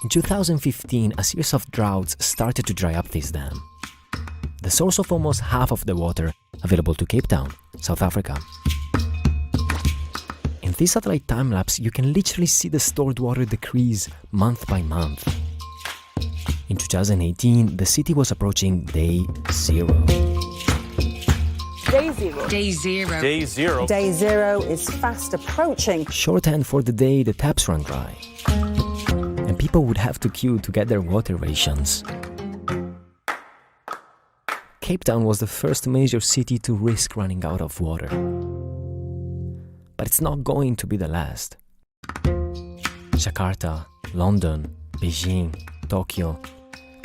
In 2015, a series of droughts started to dry up this dam, the source of almost half of the water available to Cape Town, South Africa. In this satellite time-lapse, you can literally see the stored water decrease month by month. In 2018, the city was approaching day zero. Day zero. Day zero. Day zero. Day zero is fast approaching. Shorthand for the day the taps run dry, and people would have to queue to get their water rations. Cape Town was the first major city to risk running out of water. But it's not going to be the last. Jakarta, London, Beijing, Tokyo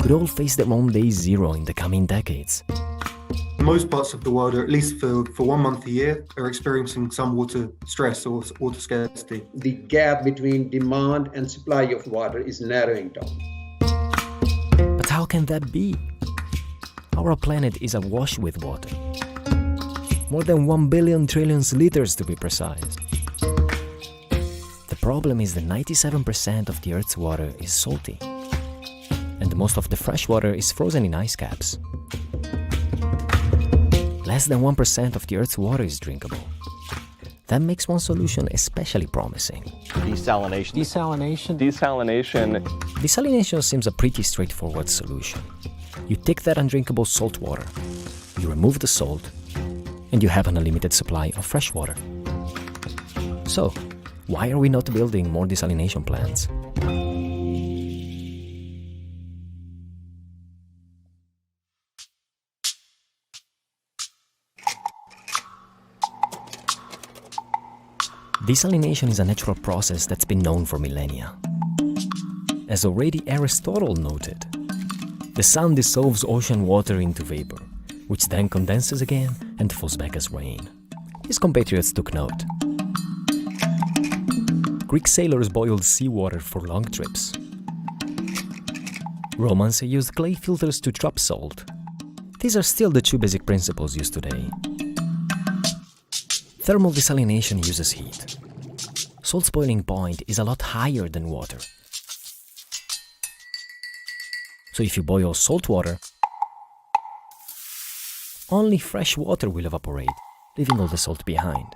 could all face their own day zero in the coming decades. Most parts of the world, or at least for 1 month a year, are experiencing some water stress or water scarcity. The gap between demand and supply of water is narrowing down. But how can that be? Our planet is awash with water. More than 1 billion trillion liters to be precise. The problem is that 97% of the Earth's water is salty, and most of the fresh water is frozen in ice caps. Less than 1% of the Earth's water is drinkable. That makes one solution especially promising. Desalination. Desalination. Desalination. Desalination seems a pretty straightforward solution. You take that undrinkable salt water, you remove the salt, and you have an unlimited supply of fresh water. So, why are we not building more desalination plants? Desalination is a natural process that's been known for millennia. As already Aristotle noted, the sun dissolves ocean water into vapor, which then condenses again and falls back as rain. His compatriots took note. Greek sailors boiled seawater for long trips. Romans used clay filters to trap salt. These are still the two basic principles used today. Thermal desalination uses heat. Salt's boiling point is a lot higher than water. So if you boil salt water, only fresh water will evaporate, leaving all the salt behind.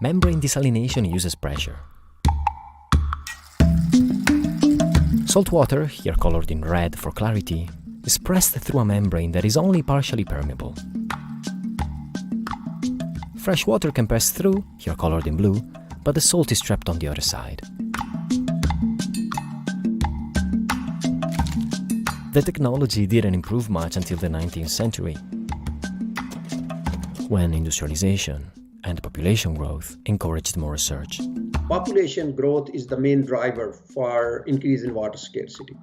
Membrane desalination uses pressure. Salt water, here colored in red for clarity, is pressed through a membrane that is only partially permeable. Fresh water can pass through, here colored in blue, but the salt is trapped on the other side. The technology didn't improve much until the 19th century, when industrialization and population growth encouraged more research. Population growth is the main driver for increase in water scarcity.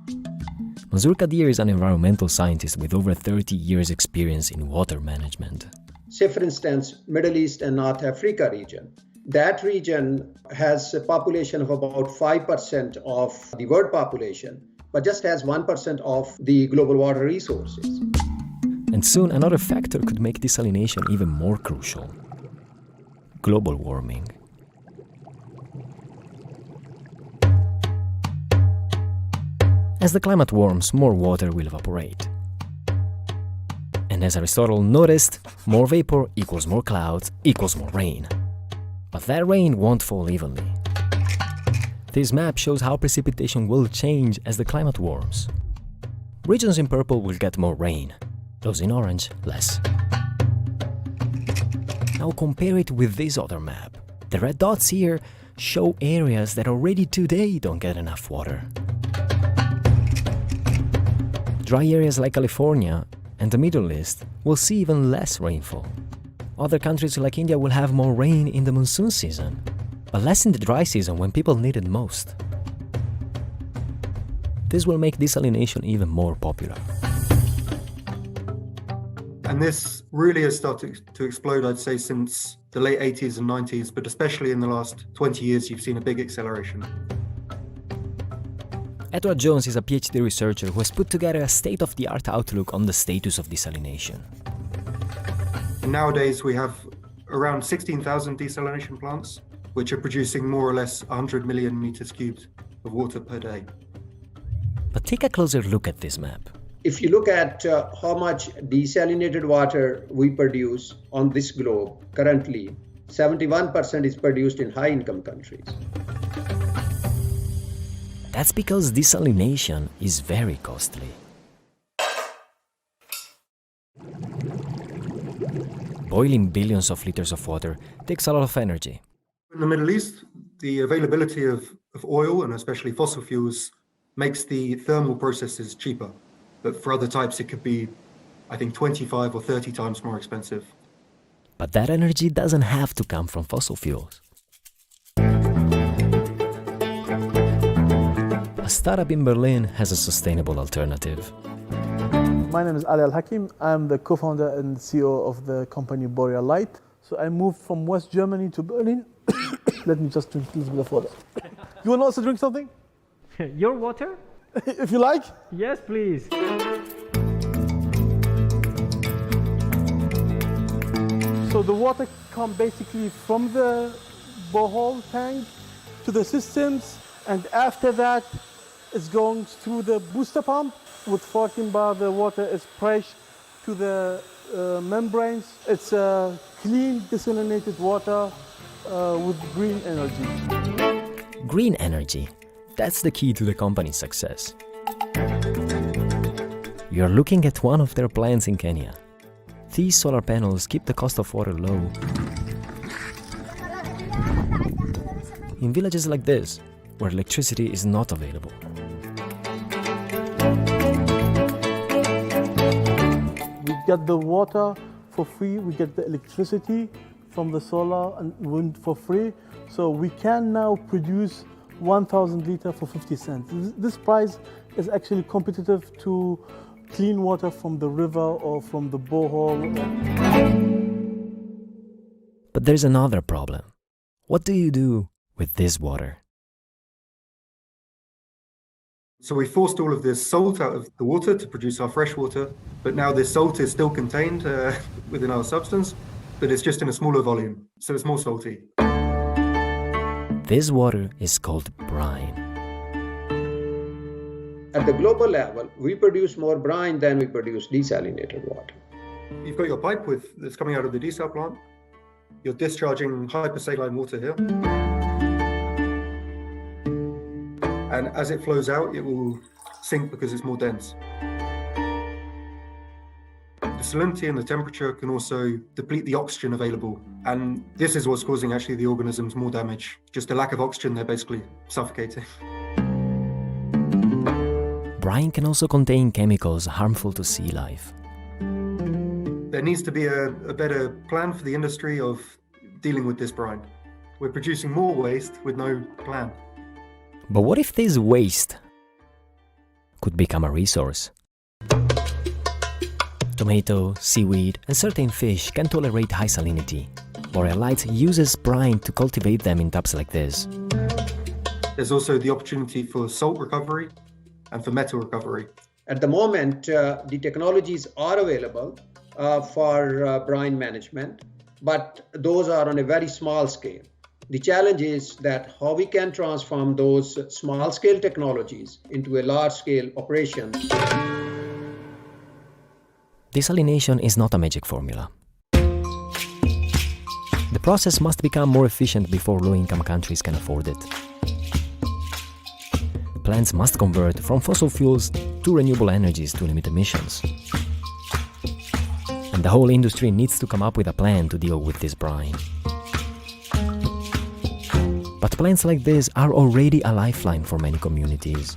Manzoor Kadir is an environmental scientist with over 30 years' experience in water management. Say, for instance, Middle East and North Africa region. That region has a population of about 5% of the world population, but just has 1% of the global water resources. And soon another factor could make desalination even more crucial: global warming. As the climate warms, more water will evaporate. And as Aristotle noticed, more vapor equals more clouds equals more rain. But that rain won't fall evenly. This map shows how precipitation will change as the climate warms. Regions in purple will get more rain, those in orange less. Now compare it with this other map. The red dots here show areas that already today don't get enough water. Dry areas like California and the Middle East will see even less rainfall. Other countries like India will have more rain in the monsoon season, but less in the dry season when people need it most. This will make desalination even more popular. And this really has started to explode, I'd say, since the late 80s and 90s, but especially in the last 20 years, you've seen a big acceleration. Edward Jones is a PhD researcher who has put together a state-of-the-art outlook on the status of desalination. And nowadays we have around 16,000 desalination plants, which are producing more or less 100 million meters cubed of water per day. But take a closer look at this map. If you look at how much desalinated water we produce on this globe currently, 71% is produced in high-income countries. That's because desalination is very costly. Boiling billions of liters of water takes a lot of energy. In the Middle East, the availability of oil and especially fossil fuels makes the thermal processes cheaper. But for other types, it could be, I think, 25 or 30 times more expensive. But that energy doesn't have to come from fossil fuels. A startup in Berlin has a sustainable alternative. My name is Ali Al-Hakim. I'm the co-founder and CEO of the company Boreal Light. So I moved from West Germany to Berlin. Let me just drink a little bit of water. You want to also drink something? Your water? If you like. Yes, please. So the water comes basically from the borehole tank to the systems, and after that it's going through the booster pump. With 14 bar, the water is pushed to the membranes. It's clean, desalinated water with green energy. Green energy. That's the key to the company's success. You're looking at one of their plants in Kenya. These solar panels keep the cost of water low. In villages like this, where electricity is not available. We get the water for free, we get the electricity from the solar and wind for free. So we can now produce 1,000 liters for 50 cents. This price is actually competitive to clean water from the river or from the borehole. But there's another problem. What do you do with this water? So we forced all of this salt out of the water to produce our fresh water, but now this salt is still contained within our substance, but it's just in a smaller volume, so it's more salty. This water is called brine. At the global level, we produce more brine than we produce desalinated water. You've got your pipe that's coming out of the desal plant. You're discharging hypersaline water here. And as it flows out, it will sink because it's more dense. The salinity and the temperature can also deplete the oxygen available. And this is what's causing actually the organisms more damage. Just a lack of oxygen, they're basically suffocating. Brine can also contain chemicals harmful to sea life. There needs to be a better plan for the industry of dealing with this brine. We're producing more waste with no plan. But what if this waste could become a resource? Tomato, seaweed, and certain fish can tolerate high salinity. Boreal Light uses brine to cultivate them in tubs like this. There's also the opportunity for salt recovery and for metal recovery. At the moment, the technologies are available for brine management, but those are on a very small scale. The challenge is that how we can transform those small-scale technologies into a large-scale operation. Desalination is not a magic formula. The process must become more efficient before low-income countries can afford it. Plants must convert from fossil fuels to renewable energies to limit emissions. And the whole industry needs to come up with a plan to deal with this brine. But plants like this are already a lifeline for many communities.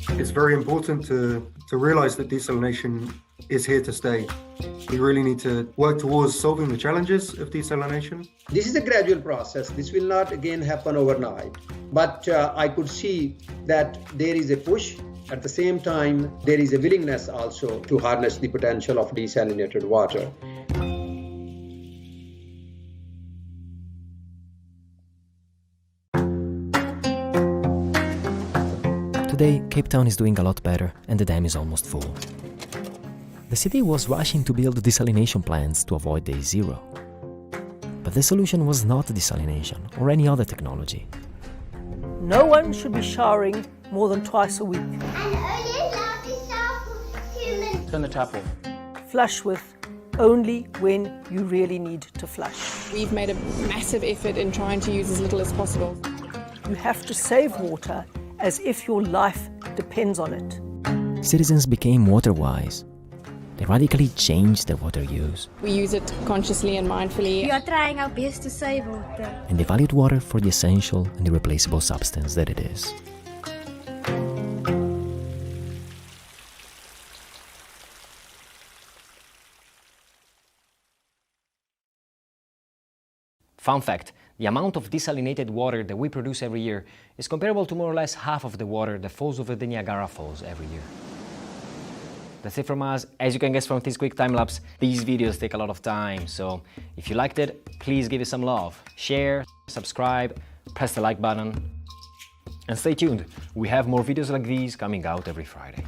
It's very important to realize that desalination is here to stay. We really need to work towards solving the challenges of desalination. This is a gradual process. This will not again happen overnight. But I could see that there is a push. At the same time, there is a willingness also to harness the potential of desalinated water. Today, Cape Town is doing a lot better and the dam is almost full. The city was rushing to build desalination plants to avoid day zero. But But the solution was not desalination or any other technology. No one should be showering more than twice a week. Turn the tap off. Flush with only when you really need to flush. We've made a massive effort in trying to use as little as possible. You have to save water as if your life depends on it. Citizens became water-wise. They radically changed their water use. We use it consciously and mindfully. We are trying our best to save water. And they valued water for the essential and irreplaceable substance that it is. Fun fact, the amount of desalinated water that we produce every year is comparable to more or less half of the water that falls over the Niagara Falls every year. That's it from us. As you can guess from this quick time lapse, these videos take a lot of time, so if you liked it, please give it some love. Share, subscribe, press the like button, and stay tuned. We have more videos like these coming out every Friday.